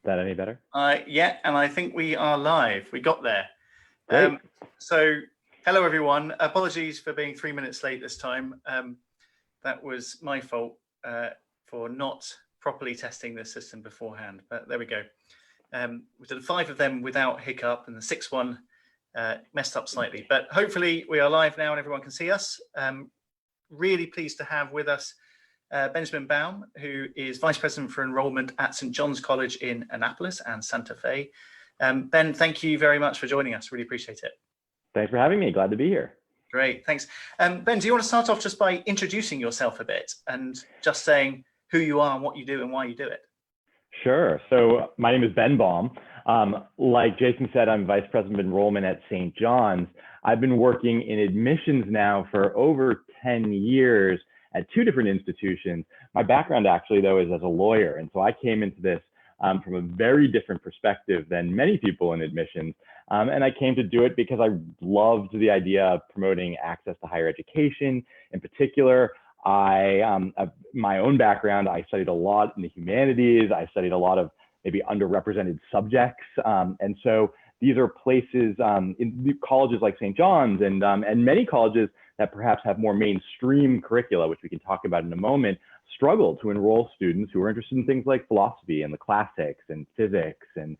that any better? Yeah, and I think we are live. We got there. Great. So, hello everyone. Apologies for being 3 minutes late this time. That was my fault for not properly testing the system beforehand, but there we go. We did 5 of them without hiccup, and the 6th one messed up slightly. But hopefully we are live now and everyone can see us. Really pleased to have with us Benjamin Baum, who is Vice President for Enrollment at St. John's College in Annapolis and Santa Fe. Ben, thank you very much for joining us. Really appreciate it. Thanks for having me. Glad to be here. Great, thanks. Ben, do you want to start off just by introducing yourself a bit and just saying who you are and what you do and why you do it? Sure. So my name is Ben Baum. Like Jason said, I'm Vice President of Enrollment at St. John's. I've been working in admissions now for over 10 years at 2 different institutions. My background actually, though, is as a lawyer. And so I came into this from a very different perspective than many people in admissions. And I came to do it because I loved the idea of promoting access to higher education. In particular, my own background, I studied a lot in the humanities. I studied a lot of maybe underrepresented subjects. And so these are places in colleges like St. John's and many colleges that perhaps have more mainstream curricula, which we can talk about in a moment, struggle to enroll students who are interested in things like philosophy and the classics and physics and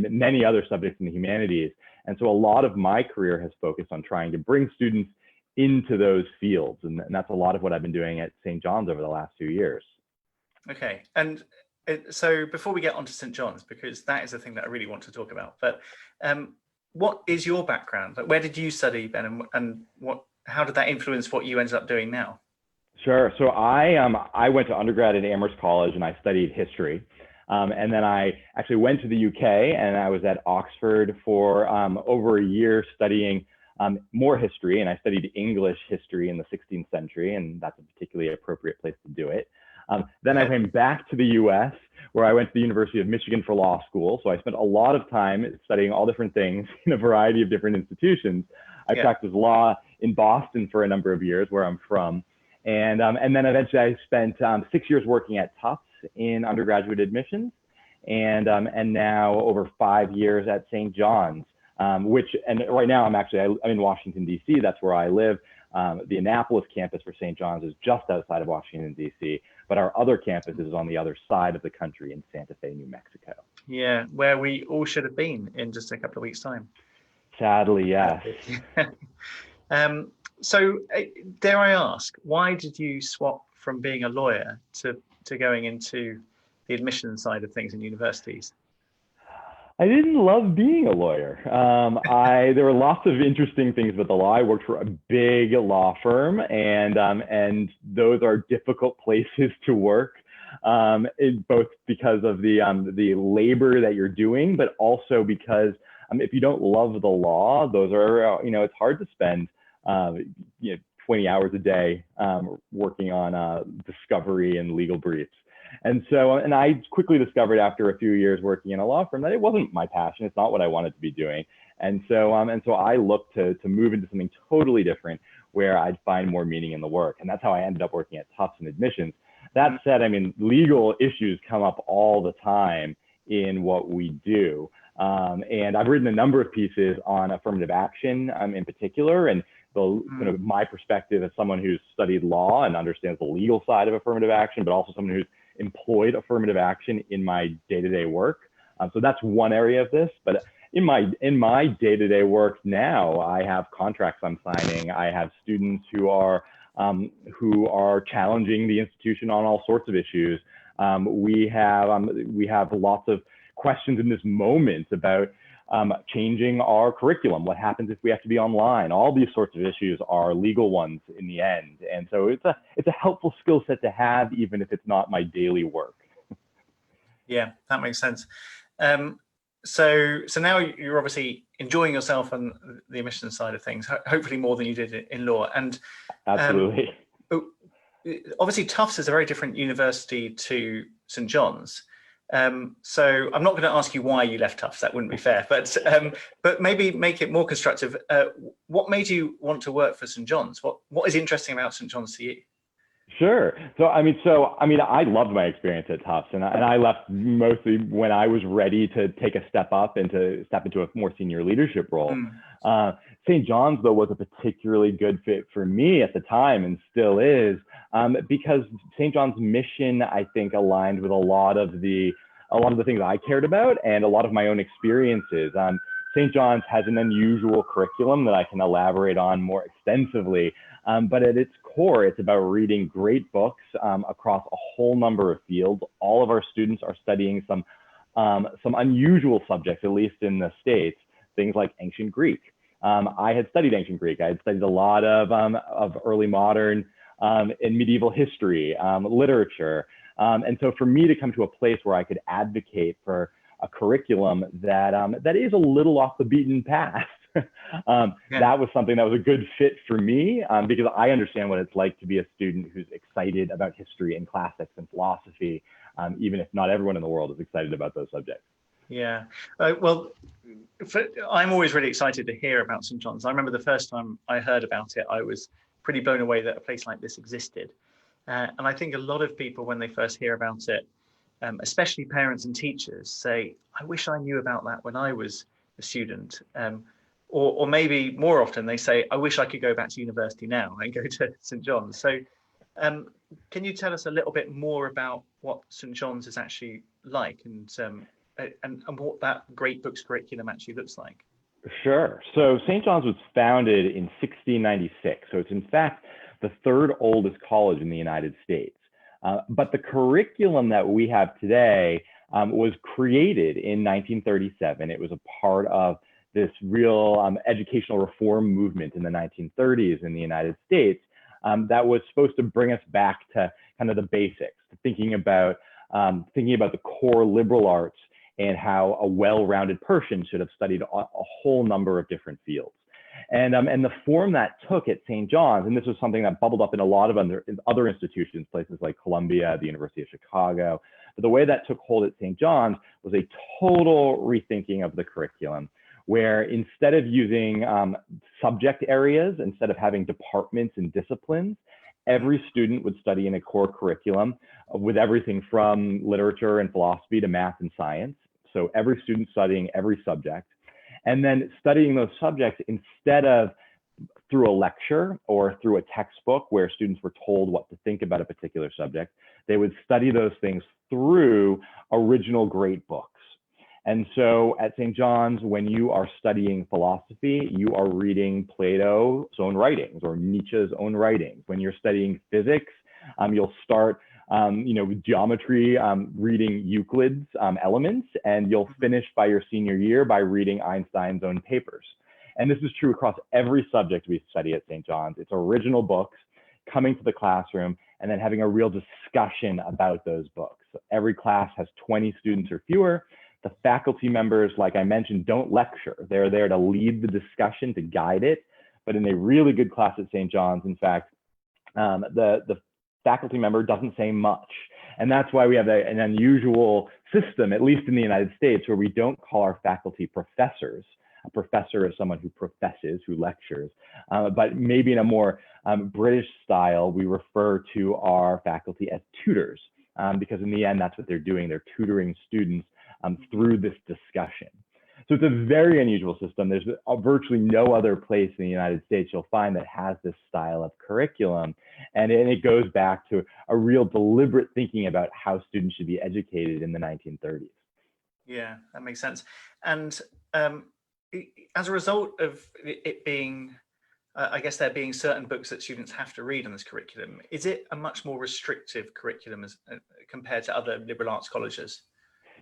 many other subjects in the humanities. And so a lot of my career has focused on trying to bring students into those fields. And that's a lot of what I've been doing at St. John's over the last few years. Okay. And so before we get on to St. John's, because that is the thing that I really want to talk about, but what is your background? Like, where did you study, Ben, and how did that influence what you ended up doing now? Sure. So I went to undergrad at Amherst College and I studied history. And then I actually went to the UK and I was at Oxford for over a year studying more history, and I studied English history in the 16th century, and that's a particularly appropriate place to do it. Then I came back to the US, where I went to the University of Michigan for law school. So I spent a lot of time studying all different things in a variety of different institutions. I practiced law in Boston for a number of years, where I'm from. And then eventually I spent 6 years working at Tufts in undergraduate admissions, and now over 5 years at St. John's, and right now I'm in Washington, D.C. That's where I live. The Annapolis campus for St. John's is just outside of Washington, D.C., but our other campus is on the other side of the country in Santa Fe, New Mexico. Yeah, where we all should have been in just a couple of weeks' time. Sadly, yes. So dare I ask, why did you swap from being a lawyer to going into the admission side of things in universities? I didn't love being a lawyer. There were lots of interesting things about the law. I worked for a big law firm, and those are difficult places to work, both because of the labor that you're doing, but also because if you don't love the law, those are it's hard to spend 20 hours a day working on discovery and legal briefs. And I quickly discovered after a few years working in a law firm that it wasn't my passion. It's not what I wanted to be doing. And so I looked to move into something totally different where I'd find more meaning in the work. And that's how I ended up working at Tufts in admissions. That said, legal issues come up all the time in what we do. And I've written a number of pieces on affirmative action in particular, and my perspective as someone who's studied law and understands the legal side of affirmative action, but also someone who's employed affirmative action in my day-to-day work. So that's one area of this. But in my day-to-day work now, I have contracts I'm signing. I have students who are challenging the institution on all sorts of issues. We have lots of questions in this moment about changing our curriculum. What happens if we have to be online? All these sorts of issues are legal ones in the end. And so it's a helpful skill set to have, even if it's not my daily work. Yeah, that makes sense. So now you're obviously enjoying yourself on the admissions side of things, hopefully more than you did in law. And absolutely. Obviously Tufts is a very different university to St. John's. So I'm not going to ask you why you left Tufts. That wouldn't be fair. But maybe make it more constructive. What made you want to work for St. John's? What is interesting about St. John's to you? Sure. I loved my experience at Tufts, and I left mostly when I was ready to take a step up and to step into a more senior leadership role. Mm. Uh, St. John's, though, was a particularly good fit for me at the time, and still is, because St. John's mission, I think, aligned with a lot of the things I cared about and a lot of my own experiences. St. John's has an unusual curriculum that I can elaborate on more extensively. But at its core, it's about reading great books across a whole number of fields. All of our students are studying some unusual subjects, at least in the States, things like ancient Greek. I had studied ancient Greek. I had studied a lot of early modern and medieval history, literature. And so for me to come to a place where I could advocate for a curriculum that is a little off the beaten path, that was something that was a good fit for me, because I understand what it's like to be a student who's excited about history and classics and philosophy, even if not everyone in the world is excited about those subjects. Yeah, well, I'm always really excited to hear about St. John's. I remember the first time I heard about it, I was pretty blown away that a place like this existed. And I think a lot of people, when they first hear about it, especially parents and teachers, say, I wish I knew about that when I was a student. Or maybe more often they say, I wish I could go back to university now and go to St. John's. So can you tell us a little bit more about what St. John's is actually like, and what that great books curriculum actually looks like? Sure. So St. John's was founded in 1696. So it's in fact the third oldest college in the United States. But the curriculum that we have today was created in 1937. It was a part of this real educational reform movement in the 1930s in the United States that was supposed to bring us back to kind of the basics, thinking about the core liberal arts and how a well-rounded person should have studied a whole number of different fields. And the form that took at St. John's, and this was something that bubbled up in a lot of other institutions, places like Columbia, the University of Chicago, but the way that took hold at St. John's was a total rethinking of the curriculum, where instead of using subject areas, instead of having departments and disciplines, every student would study in a core curriculum with everything from literature and philosophy to math and science. So every student studying every subject, and then studying those subjects instead of through a lecture or through a textbook where students were told what to think about a particular subject. They would study those things through original great books. And so at St. John's, when you are studying philosophy, you are reading Plato's own writings or Nietzsche's own writings. When you're studying physics, you'll start with geometry, reading Euclid's Elements, and you'll finish by your senior year by reading Einstein's own papers. And this is true across every subject we study at St. John's. It's original books coming to the classroom and then having a real discussion about those books. Every class has 20 students or fewer. The faculty members, like I mentioned, don't lecture. They're there to lead the discussion, to guide it. But in a really good class at St. John's, in fact, the faculty member doesn't say much. And that's why we have an unusual system, at least in the United States, where we don't call our faculty professors. A professor is someone who professes, who lectures. But maybe in a more British style, we refer to our faculty as tutors, because in the end, that's what they're doing. They're tutoring students through this discussion. So it's a very unusual system. There's virtually no other place in the United States you'll find that has this style of curriculum. And it goes back to a real deliberate thinking about how students should be educated in the 1930s. Yeah, that makes sense. And as a result of it being, I guess there being certain books that students have to read in this curriculum, is it a much more restrictive curriculum as compared to other liberal arts colleges?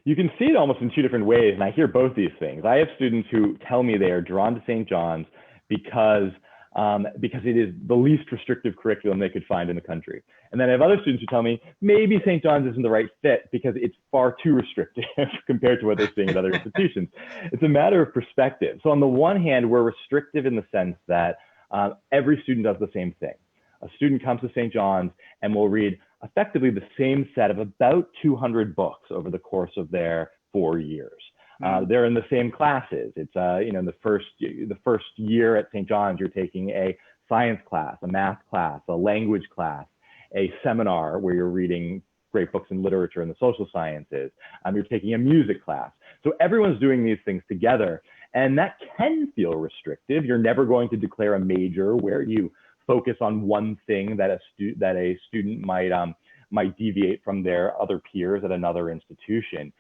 You can see it almost in two different ways, and I hear both these things. I have students who tell me they are drawn to St. John's because it is the least restrictive curriculum they could find in the country. And then I have other students who tell me maybe St. John's isn't the right fit because it's far too restrictive compared to what they're seeing at other institutions. It's a matter of perspective. So on the one hand, we're restrictive in the sense that every student does the same thing. A student comes to St. John's and will read effectively the same set of about 200 books over the course of their 4 years. They're in the same classes. It's in the first year at St. John's, you're taking a science class, a math class, a language class, a seminar where you're reading great books in literature and the social sciences. You're taking a music class. So everyone's doing these things together, and that can feel restrictive. You're never going to declare a major where you focus on one thing that a student might deviate from their other peers at another institution.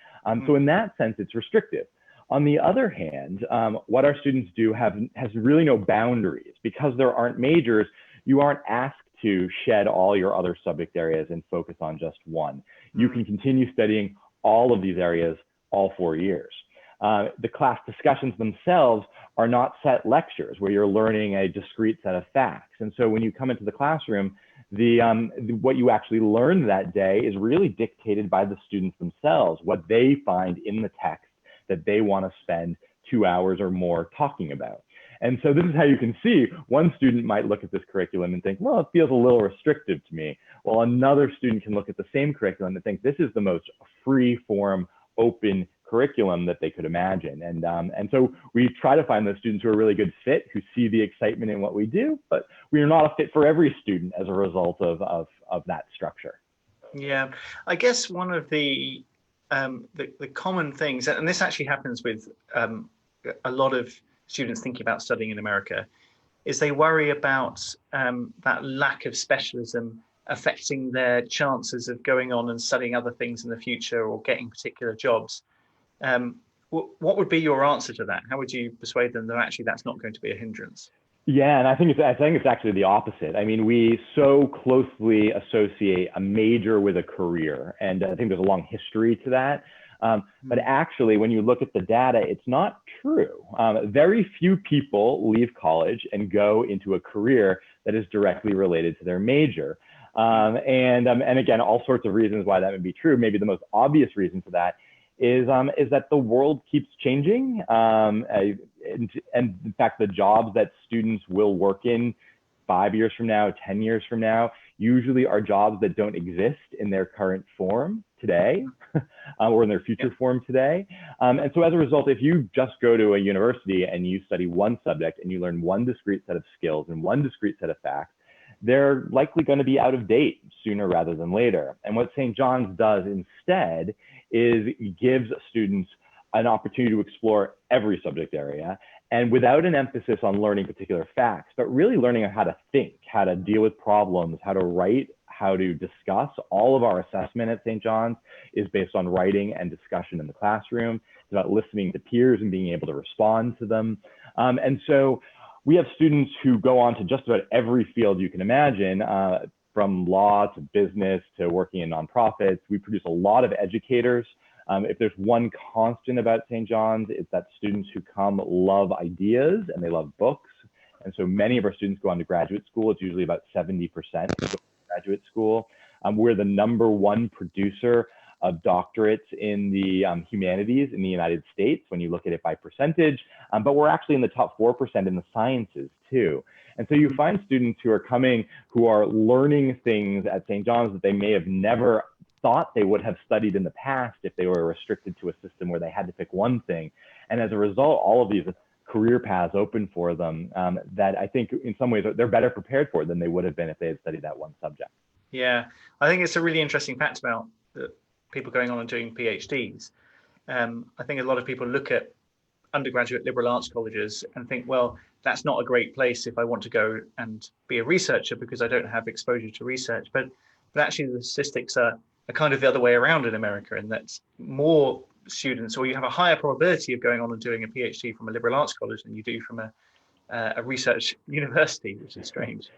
So in that sense, it's restrictive. On the other hand, what our students do has really no boundaries. Because there aren't majors, you aren't asked to shed all your other subject areas and focus on just one. You can continue studying all of these areas all 4 years. The class discussions themselves are not set lectures where you're learning a discrete set of facts. And so when you come into the classroom, what you actually learn that day is really dictated by the students themselves, what they find in the text that they want to spend 2 hours or more talking about. And so this is how you can see one student might look at this curriculum and think, well, it feels a little restrictive to me. While another student can look at the same curriculum and think this is the most free form, open curriculum that they could imagine. And so we try to find those students who are a really good fit, who see the excitement in what we do, but we are not a fit for every student as a result of that structure. Yeah, I guess one of the common things, and this actually happens with a lot of students thinking about studying in America, is they worry about that lack of specialism affecting their chances of going on and studying other things in the future or getting particular jobs. What would be your answer to that? How would you persuade them that actually that's not going to be a hindrance? Yeah, and I think it's actually the opposite. I mean, we so closely associate a major with a career, and I think there's a long history to that. But actually, when you look at the data, it's not true. Very few people leave college and go into a career that is directly related to their major. And again, all sorts of reasons why that would be true. Maybe the most obvious reason for that is that the world keeps changing. And in fact, the jobs that students will work in 5 years from now, 10 years from now, usually are jobs that don't exist in their current form today or in their future form today. And so as a result, if you just go to a university and you study one subject and you learn one discrete set of skills and one discrete set of facts, they're likely going to be out of date sooner rather than later. And what St. John's does instead is gives students an opportunity to explore every subject area, and without an emphasis on learning particular facts, but really learning how to think, how to deal with problems, how to write, how to discuss. All of our assessment at St. John's is based on writing and discussion in the classroom. It's about listening to peers and being able to respond to them. And so we have students who go on to just about every field you can imagine, from law to business to working in nonprofits. We produce a lot of educators. If there's one constant about St. John's, it's that students who come love ideas and they love books. And so many of our students go on to graduate school. It's usually about 70% who go to graduate school. We're the #1 producer of doctorates in the humanities in the United States when you look at it by percentage, but we're actually in the top 4% in the sciences too. And so you find students who are coming, who are learning things at St. John's that they may have never thought they would have studied in the past if they were restricted to a system where they had to pick one thing. And as a result, all of these career paths open for them that I think in some ways they're better prepared for than they would have been if they had studied that one subject. Yeah, I think it's a really interesting fact about people going on and doing PhDs. I think a lot of people look at undergraduate liberal arts colleges and think, well, that's not a great place if I want to go and be a researcher because I don't have exposure to research. But actually the statistics are kind of the other way around in America, in that more students, or you have a higher probability of going on and doing a PhD from a liberal arts college than you do from a research university, which is strange.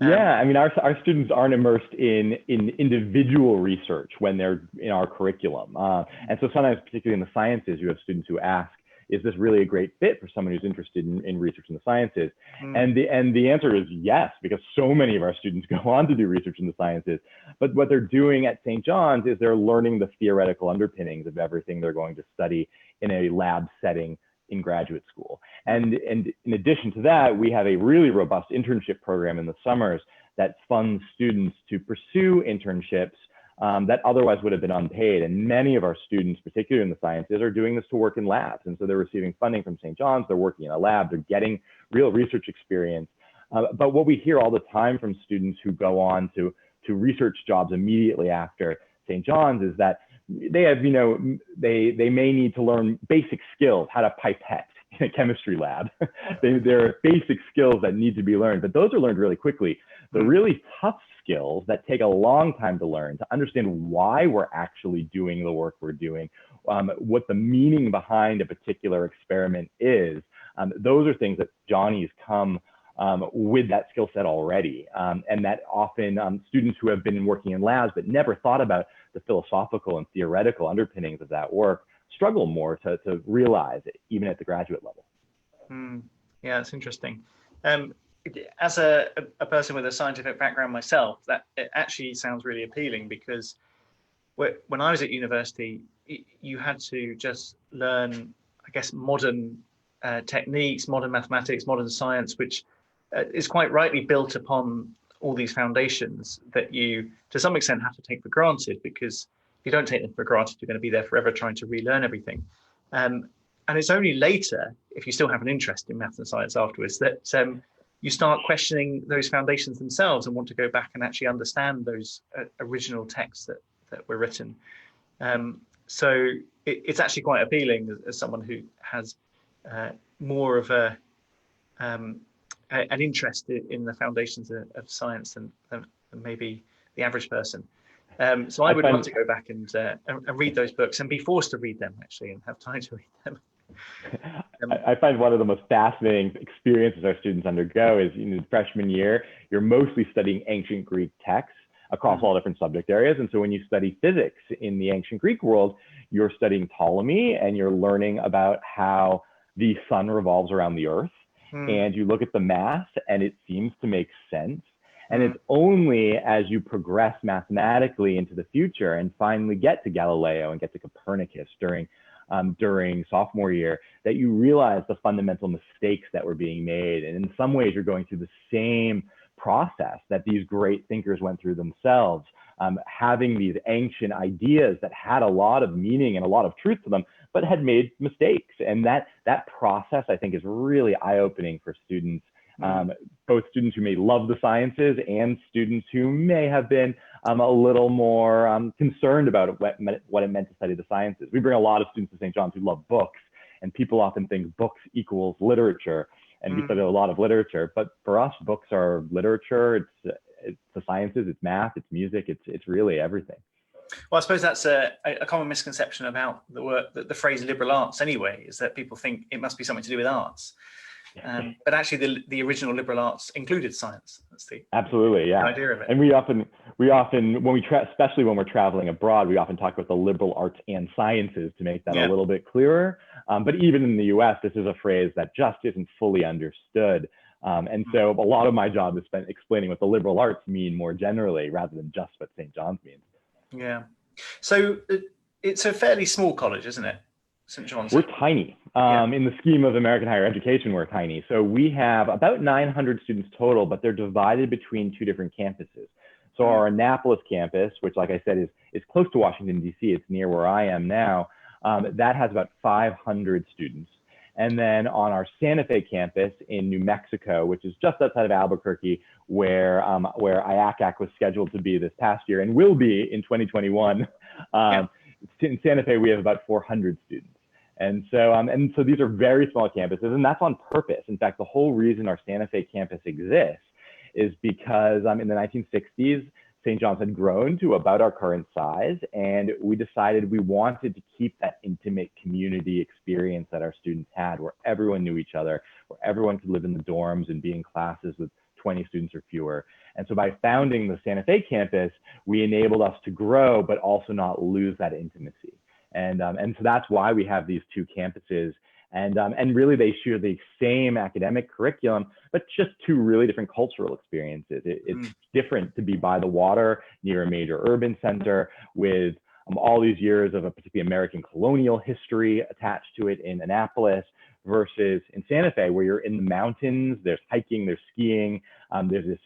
Yeah, I mean, our students aren't immersed in individual research when they're in our curriculum. And so sometimes, particularly in the sciences, you have students who ask, is this really a great fit for someone who's interested in research in the sciences? And the answer is yes, because so many of our students go on to do research in the sciences. But what they're doing at St. John's is they're learning the theoretical underpinnings of everything they're going to study in a lab setting in graduate school. And in addition to that, we have a really robust internship program in the summers that funds students to pursue internships that otherwise would have been unpaid. And many of our students, particularly in the sciences, are doing this to work in labs. And so they're receiving funding from St. John's, they're working in a lab, they're getting real research experience. But what we hear all the time from students who go on to to research jobs immediately after St. John's is that they have, they may need to learn basic skills, how to pipette in a chemistry lab. There are basic skills that need to be learned, but those are learned really quickly. The really tough skills that take a long time to learn, to understand why we're actually doing the work we're doing, what the meaning behind a particular experiment is, those are things that Johnny's come with that skill set already. And that often students who have been working in labs but never thought about the philosophical and theoretical underpinnings of that work struggle more to realize it, even at the graduate level. Yeah, it's interesting. As a person with a scientific background myself, that it actually sounds really appealing, because when I was at university, you had to just learn, I guess, modern techniques, modern mathematics, modern science, which is quite rightly built upon all these foundations that you, to some extent, have to take for granted, because if you don't take them for granted, you're going to be there forever trying to relearn everything. And it's only later, if you still have an interest in maths and science afterwards, that you start questioning those foundations themselves and want to go back and actually understand those original texts that were written. So it's actually quite appealing as someone who has more of an interest in the foundations of science than maybe the average person. So I would love to go back and read those books and be forced to read them, actually, and have time to read them. I find one of the most fascinating experiences our students undergo is in the freshman year, you're mostly studying ancient Greek texts across all different subject areas. And so when you study physics in the ancient Greek world, you're studying Ptolemy and you're learning about how the sun revolves around the earth. And you look at the math and it seems to make sense. And it's only as you progress mathematically into the future and finally get to Galileo and get to Copernicus during sophomore year that you realize the fundamental mistakes that were being made. And in some ways, you're going through the same process that these great thinkers went through themselves, having these ancient ideas that had a lot of meaning and a lot of truth to them, but had made mistakes. And that process, I think, is really eye-opening for students, both students who may love the sciences and students who may have been a little more concerned about what it meant to study the sciences. We bring a lot of students to St. John's who love books, and people often think books equals literature, and we study a lot of literature. But for us, books are literature. It's the sciences, it's math, it's music, it's really everything. Well, I suppose that's a common misconception about the phrase liberal arts anyway, is that people think it must be something to do with arts. But actually the original liberal arts included science. That's the idea of it. And we often when especially when we're traveling abroad, we often talk about the liberal arts and sciences to make that a little bit clearer. But even in the US, this is a phrase that just isn't fully understood. And so a lot of my job is spent explaining what the liberal arts mean more generally, rather than just what St. John's means. Yeah. So it's a fairly small college, isn't it? St. John's. We're tiny. In the scheme of American higher education, we're tiny. So we have about 900 students total, but they're divided between two different campuses. So our Annapolis campus, which, like I said, is close to Washington, D.C., it's near where I am now, that has about 500 students. And then on our Santa Fe campus in New Mexico, which is just outside of Albuquerque, where IACAC was scheduled to be this past year and will be in 2021, in Santa Fe, we have about 400 students. And so these are very small campuses, and that's on purpose. In fact, the whole reason our Santa Fe campus exists is because in the 1960s, St. John's had grown to about our current size, and we decided we wanted to keep that intimate community experience that our students had, where everyone knew each other, where everyone could live in the dorms and be in classes with 20 students or fewer. And so by founding the Santa Fe campus, we enabled us to grow, but also not lose that intimacy. And so that's why we have these two campuses. And really they share the same academic curriculum, but just two really different cultural experiences. It's different to be by the water near a major urban center with all these years of a particularly American colonial history attached to it in Annapolis, versus in Santa Fe, where you're in the mountains, there's hiking, there's skiing, there's this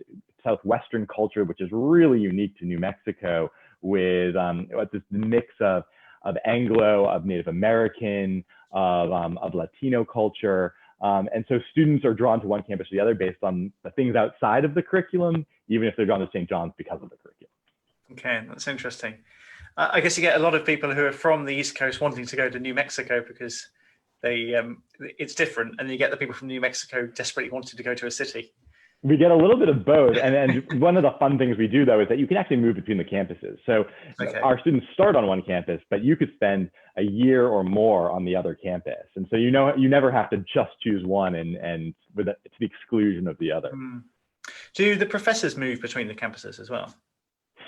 Southwestern culture, which is really unique to New Mexico, with this mix of Anglo, of Native American, of Latino culture. And so students are drawn to one campus or the other based on the things outside of the curriculum, even if they're drawn to St. John's because of the curriculum. Okay, that's interesting. I guess you get a lot of people who are from the East Coast wanting to go to New Mexico because it's different, and you get the people from New Mexico desperately wanting to go to a city. We get a little bit of both. And one of the fun things we do, though, is that you can actually move between the campuses. So our students start on one campus, but you could spend a year or more on the other campus. And so, you never have to just choose one and to the exclusion of the other. Do the professors move between the campuses as well?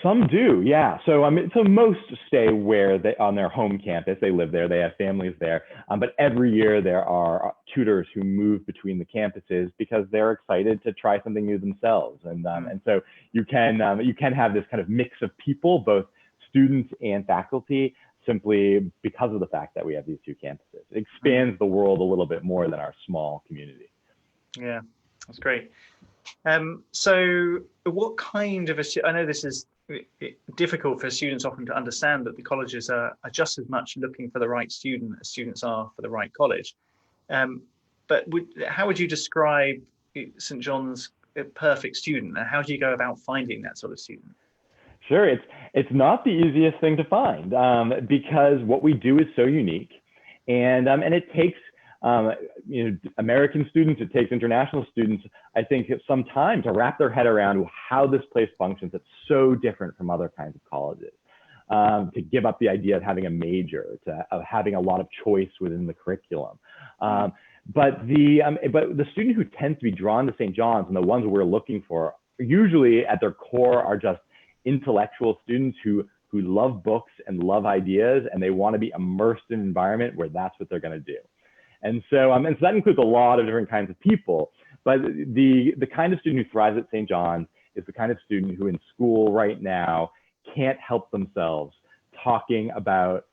Some do, yeah. So so most stay on their home campus. They live there. They have families there. But every year there are tutors who move between the campuses because they're excited to try something new themselves. And so you can have this kind of mix of people, both students and faculty, simply because of the fact that we have these two campuses. It expands the world a little bit more than our small community. Yeah, that's great. So what kind of I know this is difficult for students often to understand that the colleges are just as much looking for the right student as students are for the right college. But how would you describe St. John's perfect student, and how do you go about finding that sort of student? Sure, it's not the easiest thing to find because what we do is so unique, and it takes American students, it takes international students, I think, some time to wrap their head around how this place functions. It's so different from other kinds of colleges. To give up the idea of having a major, of having a lot of choice within the curriculum. But the student who tends to be drawn to St. John's, and the ones we're looking for, usually at their core are just intellectual students who love books and love ideas, and they want to be immersed in an environment where that's what they're going to do. And so that includes a lot of different kinds of people. But the kind of student who thrives at St. John's is the kind of student who in school right now can't help themselves talking about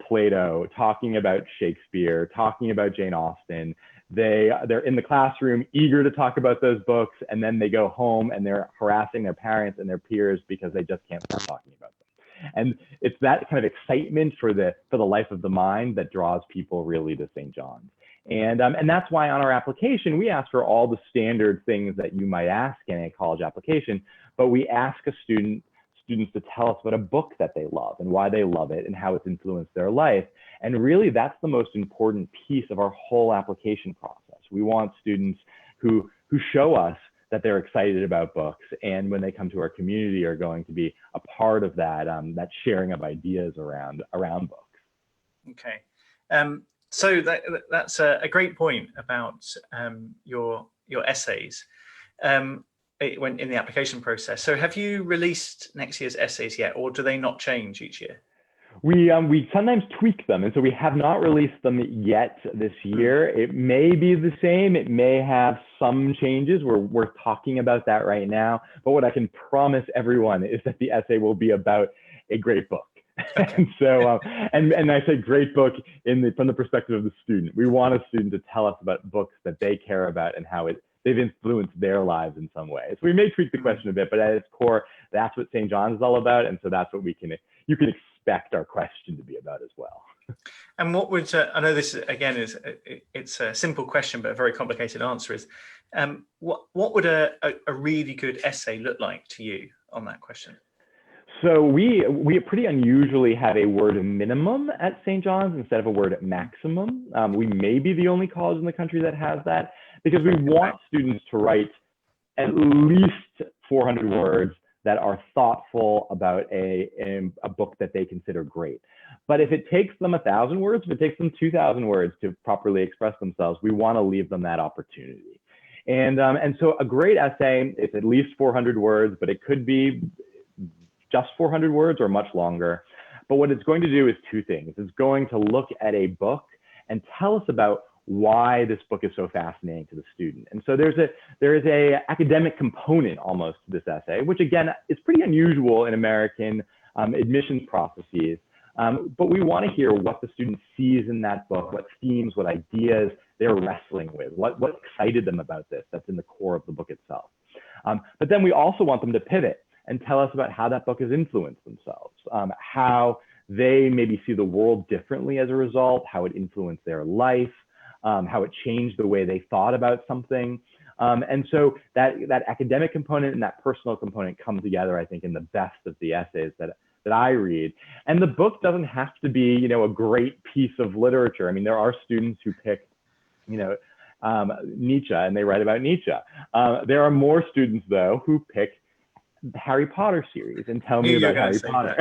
Plato, talking about Shakespeare, talking about Jane Austen. They're in the classroom eager to talk about those books, and then they go home and they're harassing their parents and their peers because they just can't stop talking about them. And it's that kind of excitement for the life of the mind that draws people really to St. John's. And that's why on our application, we ask for all the standard things that you might ask in a college application, but we ask students to tell us about a book that they love and why they love it and how it's influenced their life. And really, that's the most important piece of our whole application process. We want students who show us that they're excited about books, and when they come to our community are going to be a part of that sharing of ideas around books. Okay, so that's a great point about your essays when in the application process. So have you released next year's essays yet, or do they not change each year? We sometimes tweak them, and so we have not released them yet this year. It may be the same. It may have some changes. We're talking about that right now. But what I can promise everyone is that the essay will be about a great book. Okay. And so, and I say great book from the perspective of the student. We want a student to tell us about books that they care about and how they've influenced their lives in some way. So we may tweak the question a bit, but at its core, that's what St. John's is all about. And so that's what you can expect our question to be about as well. And what would, I know this again it's a simple question, but a very complicated answer is, what would a really good essay look like to you on that question? So we pretty unusually have a word minimum at St. John's instead of a word maximum. We may be the only college in the country that has that, because we want students to write at least 400 words that are thoughtful about a book that they consider great. But if it takes them 1,000 words, if it takes them 2,000 words to properly express themselves, we want to leave them that opportunity. And so a great essay is at least 400 words, but it could be just 400 words or much longer. But what it's going to do is two things. It's going to look at a book and tell us about why this book is so fascinating to the student. And so there is a academic component almost to this essay, which again is pretty unusual in American admissions processes. But we want to hear what the student sees in that book, what themes, what ideas they're wrestling with, what excited them about this that's in the core of the book itself. But then we also want them to pivot and tell us about how that book has influenced themselves, how they maybe see the world differently as a result, how it influenced their life, how it changed the way they thought about something. And so that academic component and that personal component come together, I think, in the best of the essays that I read. And the book doesn't have to be, you know, a great piece of literature. I mean, there are students who pick, you know, Nietzsche, and they write about Nietzsche. There are more students, though, who pick the Harry Potter series and tell me about Harry Potter.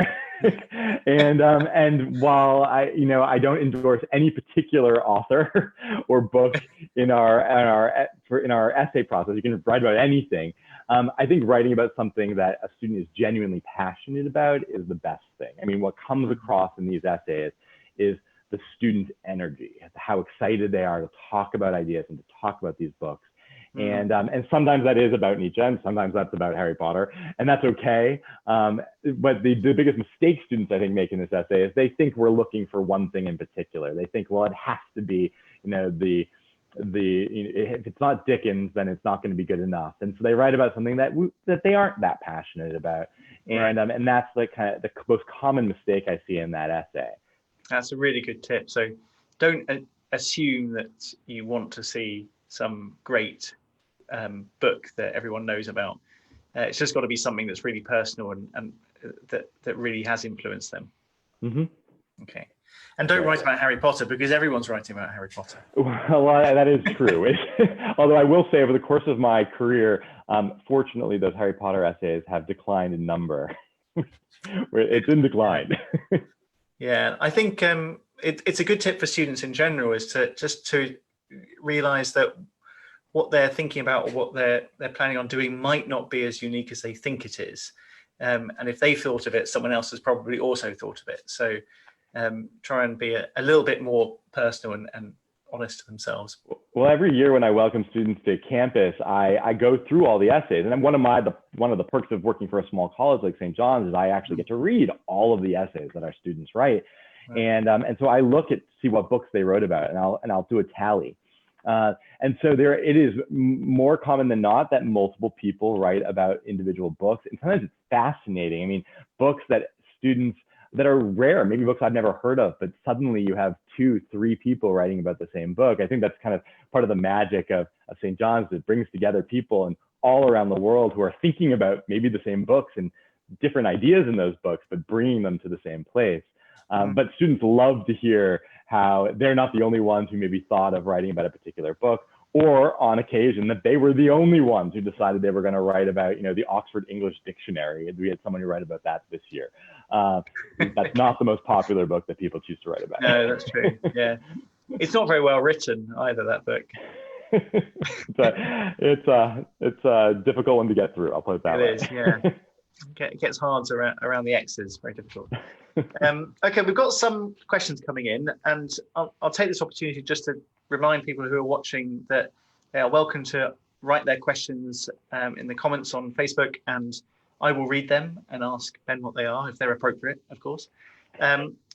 And while I don't endorse any particular author or book in our essay process, you can write about anything. I think writing about something that a student is genuinely passionate about is the best thing. I mean, what comes across in these essays is the student's energy, how excited they are to talk about ideas and to talk about these books. And sometimes that is about Nietzsche, and sometimes that's about Harry Potter, and that's okay. But the biggest mistake students, I think, make in this essay is they think we're looking for one thing in particular. They think, well, it has to be, you know, if it's not Dickens, then it's not going to be good enough. And so they write about something that they aren't that passionate about. And and that's the kind of the most common mistake I see in that essay. That's a really good tip. So don't assume that you want to see some great book that everyone knows about. It's just got to be something that's really personal and that really has influenced them. Okay. And don't write about Harry Potter, because everyone's writing about Harry Potter. Well, that is true. Although I will say, over the course of my career, fortunately, those Harry Potter essays have declined in number. It's in decline. Yeah, I think it's a good tip for students in general, is to realize that what they're thinking about or what they're planning on doing might not be as unique as they think it is. And if they thought of it, someone else has probably also thought of it. So try and be a little bit more personal and honest to themselves. Well, every year when I welcome students to campus, I go through all the essays. And one of the perks of working for a small college like St. John's is I actually get to read all of the essays that our students write. And so I look at see what books they wrote about, and I'll do a tally. And so it is more common than not that multiple people write about individual books. And sometimes it's fascinating. I mean, books that students that are rare, maybe books I've never heard of, but suddenly you have 2-3 people writing about the same book. I think that's kind of part of the magic of St. John's. It brings together people and all around the world who are thinking about maybe the same books and different ideas in those books, but bringing them to the same place. But students love to hear how they're not the only ones who maybe thought of writing about a particular book, or on occasion that they were the only ones who decided they were going to write about, the Oxford English Dictionary. We had someone who write about that this year. That's not the most popular book that people choose to write about. No, that's true. Yeah, it's not very well written either, that book. It's a difficult one to get through. I'll put it that way. It is, yeah. It gets hard around the X's. Very difficult. Okay, we've got some questions coming in, and I'll take this opportunity just to remind people who are watching that they are welcome to write their questions in the comments on Facebook, and I will read them and ask Ben what they are, if they're appropriate, of course.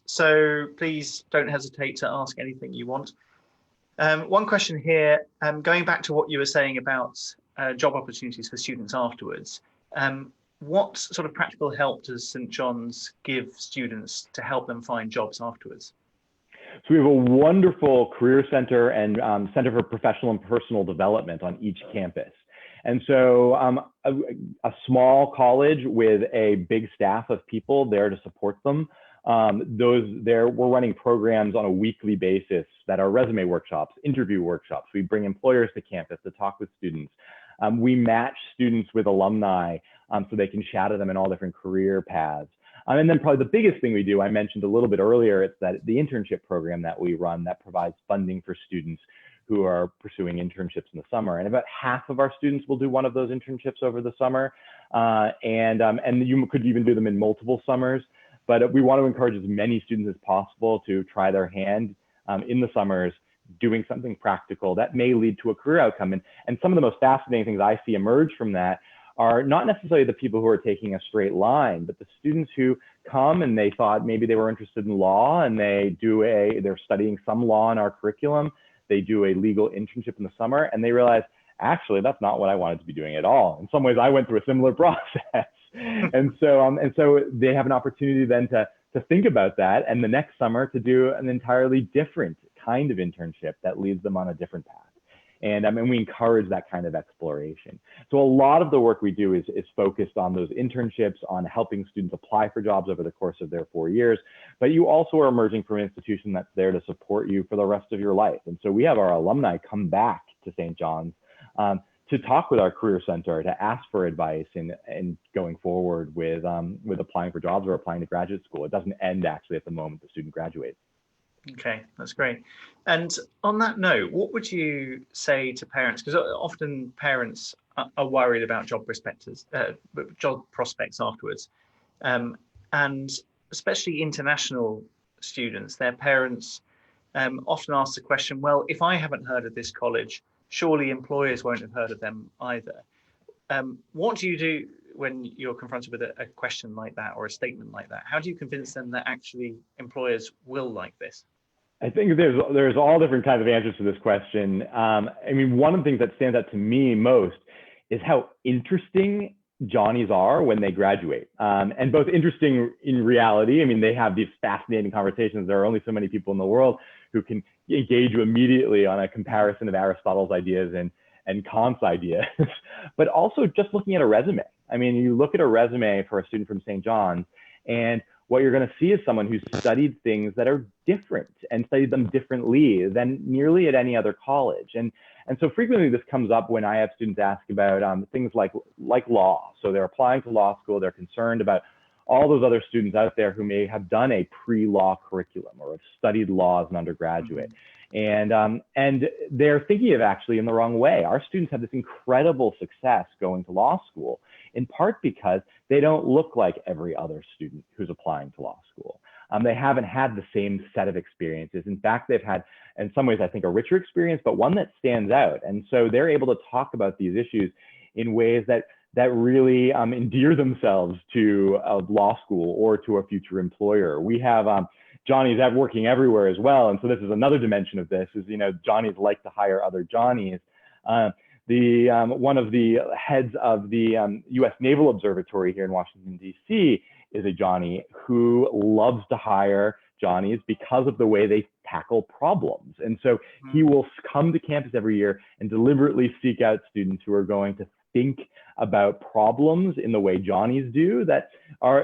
So please don't hesitate to ask anything you want. One question here, going back to what you were saying about job opportunities for students afterwards. What sort of practical help does St. John's give students to help them find jobs afterwards? So we have a wonderful career center and center for professional and personal development on each campus. And so a small college with a big staff of people there to support them. We're running programs on a weekly basis that are resume workshops, interview workshops. We bring employers to campus to talk with students. We match students with alumni so they can shadow them in all different career paths. And then probably the biggest thing we do, I mentioned a little bit earlier, it's that the internship program that we run that provides funding for students who are pursuing internships in the summer. And about half of our students will do one of those internships over the summer. And you could even do them in multiple summers. But we want to encourage as many students as possible to try their hand in the summers doing something practical that may lead to a career outcome. And some of the most fascinating things I see emerge from that are not necessarily the people who are taking a straight line, but the students who come and they thought maybe they were interested in law, and they're studying some law in our curriculum. They do a legal internship in the summer, and they realize, actually, that's not what I wanted to be doing at all. In some ways, I went through a similar process. And so they have an opportunity then to think about that, and the next summer to do an entirely different kind of internship that leads them on a different path. And we encourage that kind of exploration. So a lot of the work we do is focused on those internships, on helping students apply for jobs over the course of their 4 years. But you also are emerging from an institution that's there to support you for the rest of your life. And so we have our alumni come back to St. John's to talk with our career center, to ask for advice in going forward with applying for jobs or applying to graduate school. It doesn't end actually at the moment the student graduates. Okay, that's great. And on that note, what would you say to parents? Because often parents are worried about job prospects afterwards, and especially international students. Their parents often ask the question, well, if I haven't heard of this college, surely employers won't have heard of them either. What do you do when you're confronted with a question like that or a statement like that? How do you convince them that actually employers will like this? I think there's all different kinds of answers to this question. I mean, one of the things that stands out to me most is how interesting Johnnies are when they graduate, and both interesting in reality. I mean, they have these fascinating conversations. There are only so many people in the world who can engage you immediately on a comparison of Aristotle's ideas and Kant's ideas, but also just looking at a resume. I mean, you look at a resume for a student from St. John's, and what you're going to see is someone who's studied things that are different and studied them differently than nearly at any other college. And so frequently this comes up when I have students ask about things like law. So they're applying to law school, they're concerned about all those other students out there who may have done a pre-law curriculum or have studied law as an undergraduate. And they're thinking of actually in the wrong way. Our students have this incredible success going to law school, in part because they don't look like every other student who's applying to law school. They haven't had the same set of experiences. In fact, they've had, in some ways, I think, a richer experience, but one that stands out. And so they're able to talk about these issues in ways that really endear themselves to a law school or to a future employer. We have Johnnies working everywhere as well. And so this is another dimension of this is, Johnnies like to hire other Johnnies. One of the heads of the U.S. Naval Observatory here in Washington, D.C. is a Johnny who loves to hire Johnnies because of the way they tackle problems. And so he will come to campus every year and deliberately seek out students who are going to think about problems in the way Johnnies do that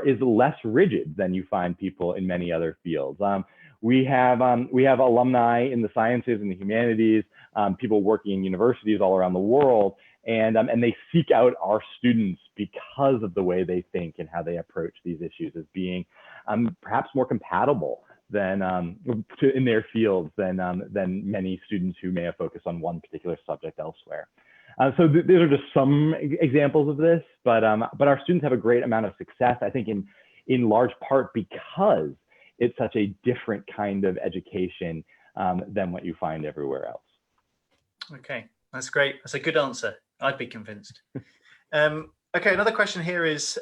is less rigid than you find people in many other fields. We have alumni in the sciences and the humanities, people working in universities all around the world, and they seek out our students because of the way they think and how they approach these issues as being perhaps more compatible than in their fields than many students who may have focused on one particular subject elsewhere. So these are just some examples of this, but our students have a great amount of success, I think, in large part because it's such a different kind of education than what you find everywhere else. Okay, that's great. That's a good answer. I'd be convinced. Okay, another question here is,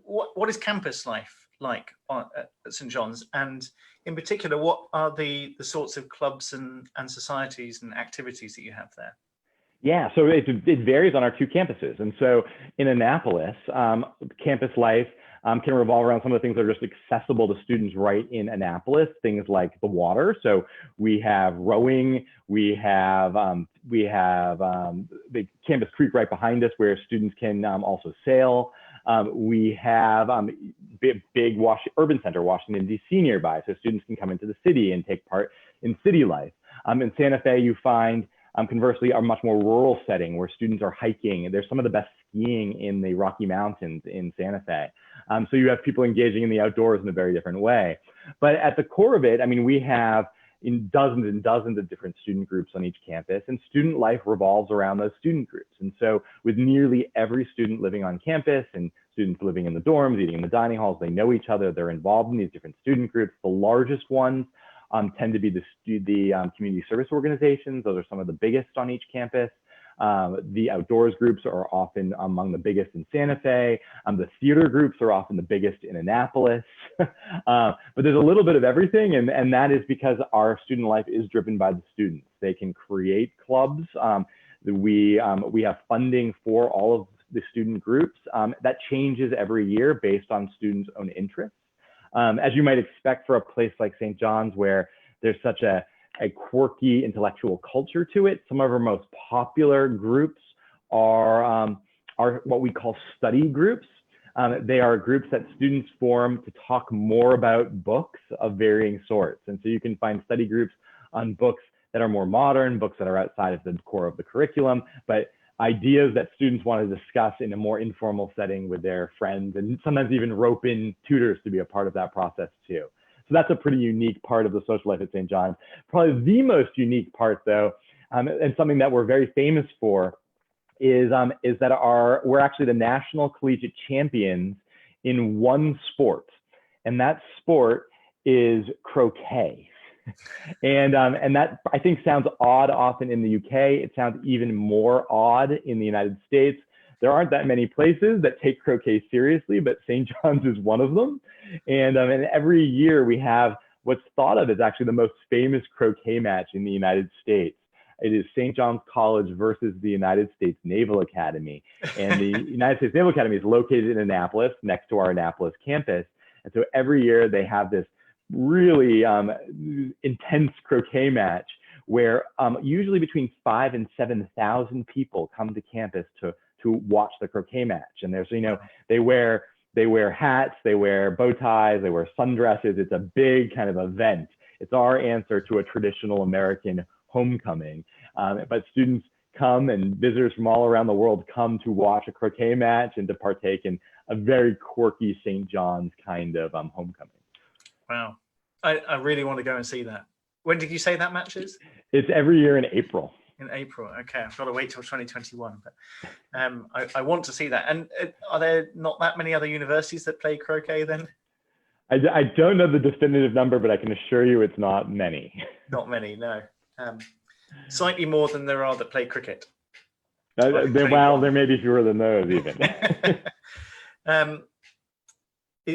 what is campus life like at St. John's? And in particular, what are the sorts of clubs and societies and activities that you have there? Yeah, so it varies on our two campuses. And so in Annapolis, campus life can revolve around some of the things that are just accessible to students right in Annapolis, things like the water. So we have rowing, we have the Campus Creek right behind us where students can also sail. We have big urban center, Washington, D.C. nearby, so students can come into the city and take part in city life. In Santa Fe, you find conversely, a much more rural setting where students are hiking. There's some of the best skiing in the Rocky Mountains in Santa Fe. So you have people engaging in the outdoors in a very different way. But at the core of it, I mean, we have dozens and dozens of different student groups on each campus, and student life revolves around those student groups. And so with nearly every student living on campus and students living in the dorms, eating in the dining halls, they know each other, they're involved in these different student groups. The largest ones tend to be the community service organizations. Those are some of the biggest on each campus. The outdoors groups are often among the biggest in Santa Fe. The theater groups are often the biggest in Annapolis. But there's a little bit of everything, and that is because our student life is driven by the students. They can create clubs. We have funding for all of the student groups. That changes every year based on students' own interests. As you might expect for a place like St. John's, where there's such a a quirky intellectual culture to it. Some of our most popular groups are what we call study groups. They are groups that students form to talk more about books of varying sorts. And so you can find study groups on books that are more modern, books that are outside of the core of the curriculum, but ideas that students want to discuss in a more informal setting with their friends, and sometimes even rope in tutors to be a part of that process too. So that's a pretty unique part of the social life at St. John's. Probably the most unique part though, and something that we're very famous for, is that we're actually the national collegiate champions in one sport, and that sport is croquet. And that, I think, sounds odd often in the UK. It sounds even more odd in the United States. There aren't that many places that take croquet seriously, but St. John's is one of them. And every year we have what's thought of as actually the most famous croquet match in the United States. It is St. John's College versus the United States Naval Academy. And the United States Naval Academy is located in Annapolis, next to our Annapolis campus. And so every year they have this really intense croquet match where usually between 5,000 and 7,000 people come to campus to watch the croquet match. And there's, they wear hats, they wear bow ties, they wear sundresses. It's a big kind of event. It's our answer to a traditional American homecoming. But students come, and visitors from all around the world come to watch a croquet match and to partake in a very quirky St. John's kind of homecoming. Wow. I really want to go and see that. When did you say that match is? It's every year in April. In April. Okay. I've got to wait till 2021. But I want to see that. And are there not that many other universities that play croquet then? I don't know the definitive number, but I can assure you it's not many. Not many, no. Slightly more than there are that play cricket. Well, there may be fewer than those even.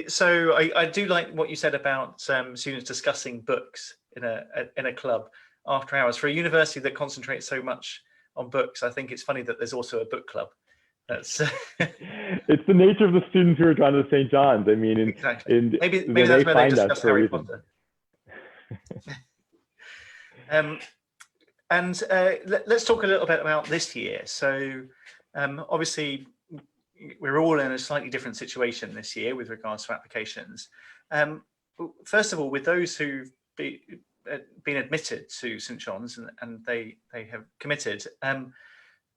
So I do like what you said about students discussing books in a club after hours. For a university that concentrates so much on books, I think it's funny that there's also a book club. That's it's the nature of the students who are drawn to St. John's. I mean, exactly. Maybe that's where they discuss Harry Potter. Let's talk a little bit about this year. So obviously, we're all in a slightly different situation this year with regards to applications. First of all, with those who've been admitted to St. John's and they have committed,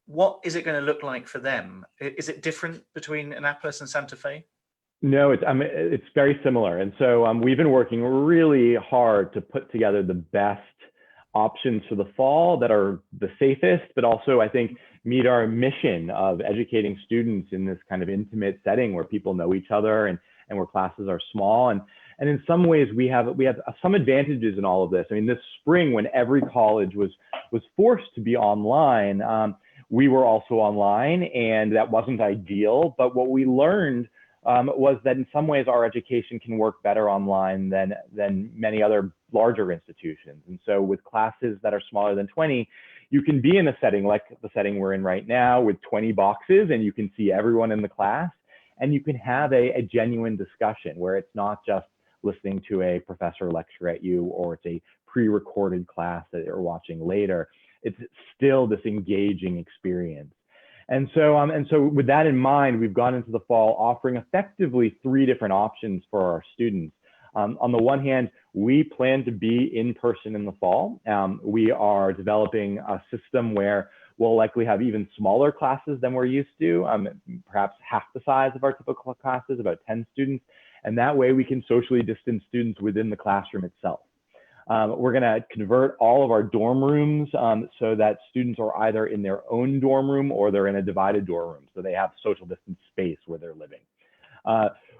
what is it going to look like for them? Is it different between Annapolis and Santa Fe? No, it's very similar. And so we've been working really hard to put together the best options for the fall that are the safest, but also I think meet our mission of educating students in this kind of intimate setting where people know each other and where classes are small. And in some ways we have some advantages in all of this. I mean, this spring when every college was forced to be online, we were also online, and that wasn't ideal. But what we learned was that in some ways our education can work better online than many other larger institutions. And so with classes that are smaller than 20, you can be in a setting like the setting we're in right now with 20 boxes, and you can see everyone in the class, and you can have a genuine discussion where it's not just listening to a professor lecture at you, or it's a pre-recorded class that you're watching later. It's still this engaging experience. And so with that in mind, we've gone into the fall offering effectively 3 different options for our students. On the one hand, we plan to be in person in the fall. We are developing a system where we'll likely have even smaller classes than we're used to, perhaps half the size of our typical classes, about 10 students. And that way we can socially distance students within the classroom itself. We're going to convert all of our dorm rooms so that students are either in their own dorm room or they're in a divided dorm room, so they have social distance space where they're living.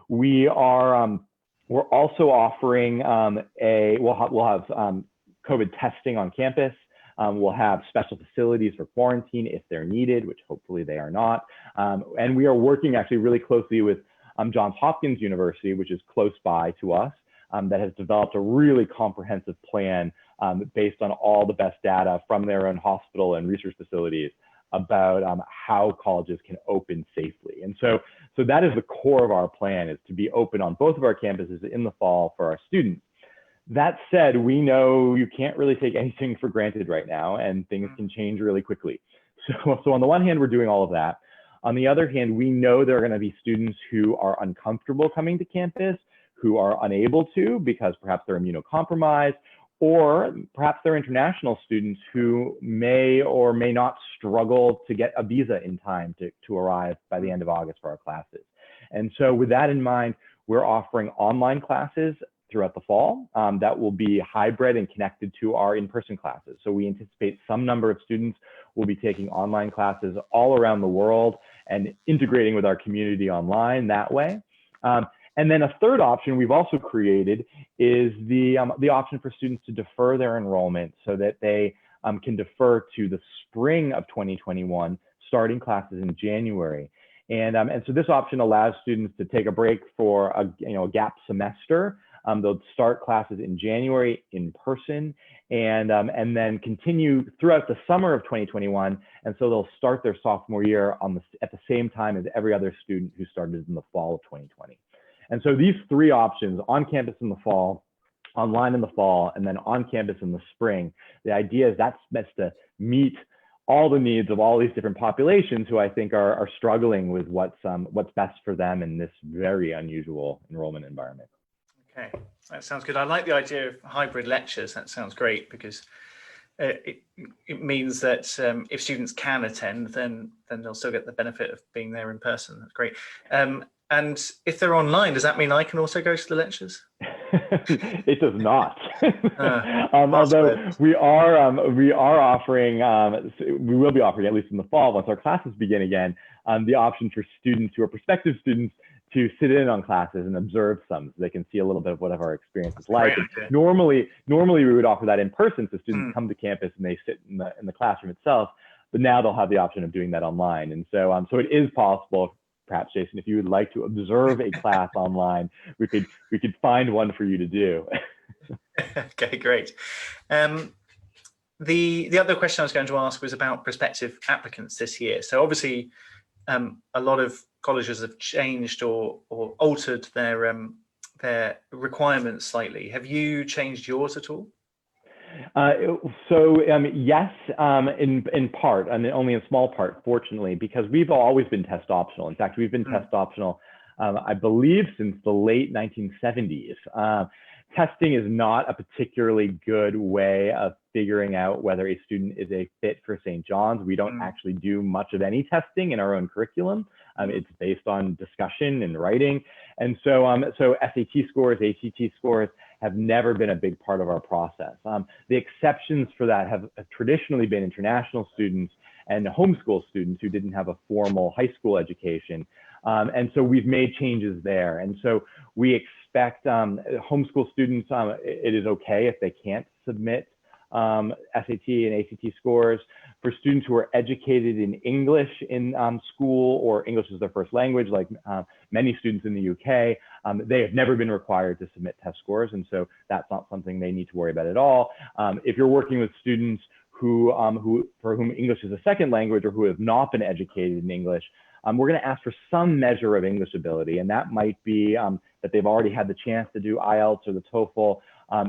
We're also offering we'll have COVID testing on campus. We'll have special facilities for quarantine if they're needed, which hopefully they are not. And we are working actually really closely with Johns Hopkins University, which is close by to us. That has developed a really comprehensive plan based on all the best data from their own hospital and research facilities about how colleges can open safely. And so that is the core of our plan, is to be open on both of our campuses in the fall for our students. That said, we know you can't really take anything for granted right now, and things can change really quickly. So on the one hand, we're doing all of that. On the other hand, we know there are going to be students who are uncomfortable coming to campus, who are unable to because perhaps they're immunocompromised, or perhaps they're international students who may or may not struggle to get a visa in time to arrive by the end of August for our classes. And so with that in mind, we're offering online classes throughout the fall that will be hybrid and connected to our in-person classes. So we anticipate some number of students will be taking online classes all around the world and integrating with our community online that way. And then a third option we've also created is the option for students to defer their enrollment so that they can defer to the spring of 2021, starting classes in January. And so this option allows students to take a break for a gap semester. They'll start classes in January in person and then continue throughout the summer of 2021. And so they'll start their sophomore year at the same time as every other student who started in the fall of 2020. And so these three options, on campus in the fall, online in the fall, and then on campus in the spring, the idea is that's meant to meet all the needs of all these different populations who I think are struggling with what's best for them in this very unusual enrollment environment. Okay, that sounds good. I like the idea of hybrid lectures. That sounds great because it means that if students can attend, then they'll still get the benefit of being there in person. That's great. And if they're online, does that mean I can also go to the lectures? It does not. Although we are offering, we will be offering, at least in the fall, once our classes begin again, the option for students who are prospective students to sit in on classes and observe some, so they can see a little bit of what our experience is like. Normally we would offer that in person, so students come to campus and they sit in the classroom itself. But now they'll have the option of doing that online, and so so it is possible. Perhaps, Jason, if you would like to observe a class online, we could find one for you to do. Okay, great. The other question I was going to ask was about prospective applicants this year. So obviously, a lot of colleges have changed or altered their requirements slightly. Have you changed yours at all? Yes, in part, and only in small part, fortunately, because we've always been test optional. In fact, we've been test optional, I believe, since the late 1970s. Testing is not a particularly good way of figuring out whether a student is a fit for St. John's. We don't actually do much of any testing in our own curriculum. It's based on discussion and writing. And so SAT scores, ACT scores have never been a big part of our process. The exceptions for that have traditionally been international students and homeschool students who didn't have a formal high school education. And so we've made changes there. And so we expect homeschool students, it is okay if they can't submit SAT and ACT scores. For students who are educated in English in school, or English is their first language, like many students in the UK, they have never been required to submit test scores. And so that's not something they need to worry about at all. If you're working with students for whom English is a second language or who have not been educated in English, we're going to ask for some measure of English ability. And that might be that they've already had the chance to do IELTS or the TOEFL.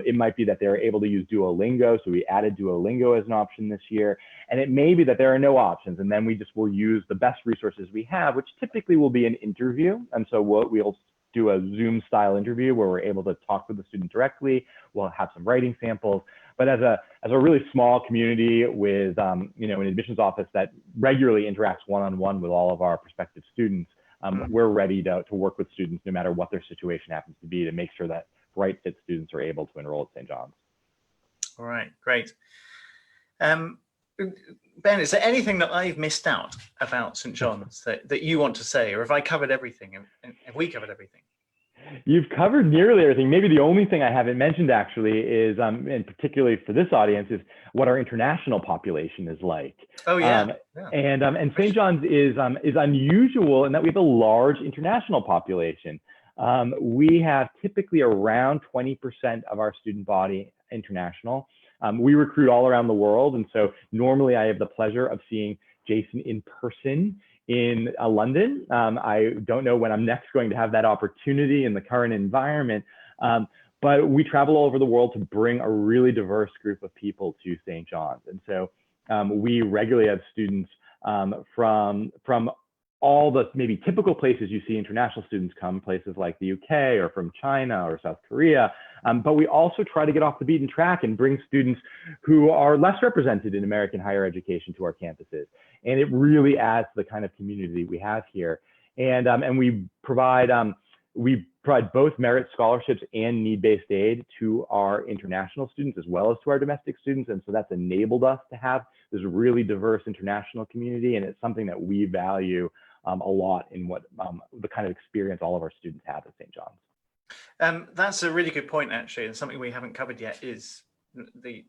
It might be that they're able to use Duolingo. So we added Duolingo as an option this year. And it may be that there are no options. And then we will use the best resources we have, which typically will be an interview. And so we'll do a Zoom style interview where we're able to talk with the student directly. We'll have some writing samples. But as a really small community with an admissions office that regularly interacts one-on-one with all of our prospective students, we're ready to work with students no matter what their situation happens to be, to make sure that right fit students are able to enroll at St. John's. All right, great. Ben, is there anything that I've missed out about St. John's that you want to say, or have I covered everything? Have we covered everything? You've covered nearly everything. Maybe the only thing I haven't mentioned actually is, and particularly for this audience, is what our international population is like. Oh yeah. And St. John's is unusual in that we have a large international population. We have typically around 20% of our student body international. We recruit all around the world, and so normally I have the pleasure of seeing Jason in person in London. I don't know when I'm next going to have that opportunity in the current environment, but we travel all over the world to bring a really diverse group of people to St. John's. And so we regularly have students from all the maybe typical places you see international students come, places like the UK or from China or South Korea. But we also try to get off the beaten track and bring students who are less represented in American higher education to our campuses. And it really adds to the kind of community we have here. And we provide both merit scholarships and need-based aid to our international students as well as to our domestic students. And so that's enabled us to have this really diverse international community. And it's something that we value a lot in what the kind of experience all of our students have at St. John's. That's a really good point, actually, and something we haven't covered yet is the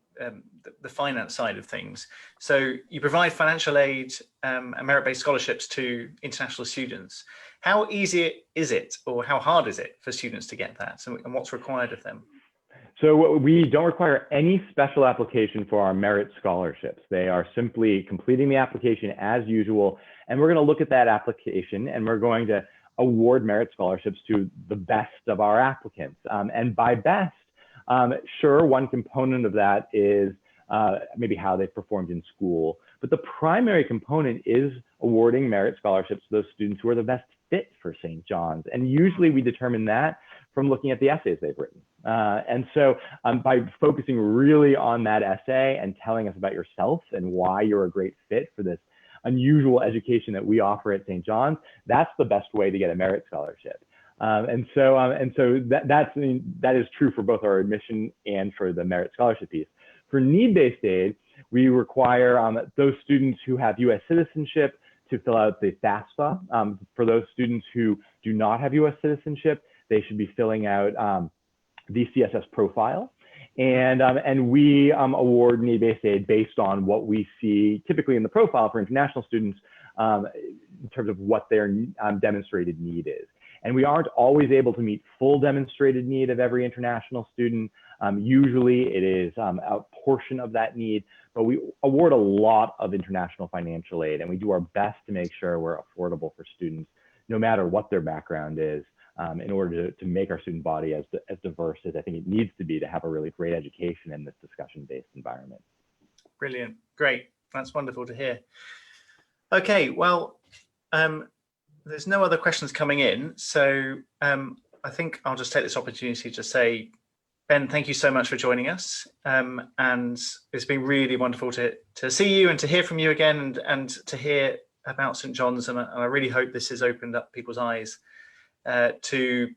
finance side of things. So you provide financial aid and merit-based scholarships to international students. How easy is it, or how hard is it for students to get that, and what's required of them? So we don't require any special application for our merit scholarships. They are simply completing the application as usual. And we're going to look at that application and we're going to award merit scholarships to the best of our applicants. And by best, sure, one component of that is maybe how they've performed in school. But the primary component is awarding merit scholarships to those students who are the best fit for St. John's. And usually we determine that from looking at the essays they've written. And so by focusing really on that essay and telling us about yourself and why you're a great fit for this unusual education that we offer at St. John's, that's the best way to get a merit scholarship. And so that is true for both our admission and for the merit scholarship piece. For need-based aid, we require those students who have U.S. citizenship to fill out the FAFSA. For those students who do not have U.S. citizenship, they should be filling out the CSS profile. And we award need-based aid based on what we see typically in the profile for international students in terms of what their demonstrated need is. And we aren't always able to meet full demonstrated need of every international student. Usually it is a portion of that need, but we award a lot of international financial aid, and we do our best to make sure we're affordable for students, no matter what their background is, in order to make our student body as diverse as I think it needs to be to have a really great education in this discussion-based environment. Brilliant, great, that's wonderful to hear. Okay, well, there's no other questions coming in, so I think I'll just take this opportunity to say, Ben, thank you so much for joining us, and it's been really wonderful to see you and to hear from you again, and to hear about St. John's, and I really hope this has opened up people's eyes to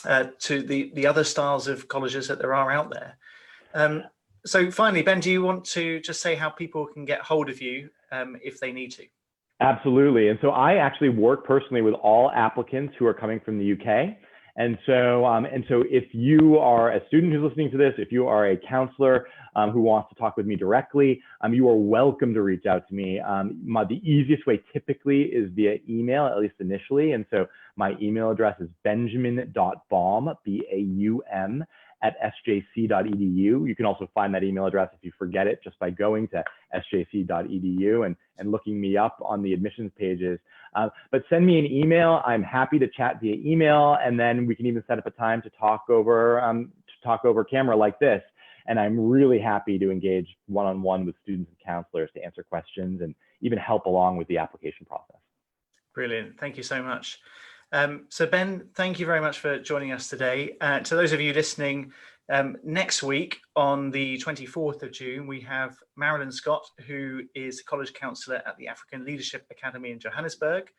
the other styles of colleges that there are out there. So finally, Ben, do you want to just say how people can get hold of you if they need to? Absolutely. And so I actually work personally with all applicants who are coming from the UK. And so if you are a student who's listening to this, if you are a counselor who wants to talk with me directly, you are welcome to reach out to me. The easiest way typically is via email, at least initially. And so my email address is benjamin.baum, B-A-U-M, @sjc.edu. You can also find that email address if you forget it just by going to sjc.edu and looking me up on the admissions pages. But send me an email. I'm happy to chat via email, and then we can even set up a time to talk over camera like this. And I'm really happy to engage one-on-one with students and counselors to answer questions and even help along with the application process. Brilliant. Thank you so much. So Ben, thank you very much for joining us today. To those of you listening, next week on the 24th of June, we have Marilyn Scott, who is a college counsellor at the African Leadership Academy in Johannesburg.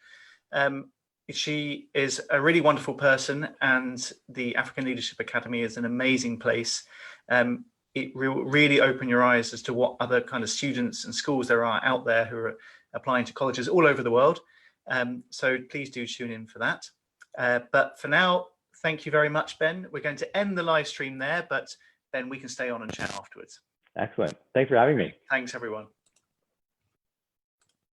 She is a really wonderful person, and the African Leadership Academy is an amazing place. It will really open your eyes as to what other kind of students and schools there are out there who are applying to colleges all over the world. So please do tune in for that. But for now, thank you very much, Ben. We're going to end the live stream there, but Ben, we can stay on and chat afterwards. Excellent. Thanks for having me. Thanks, everyone.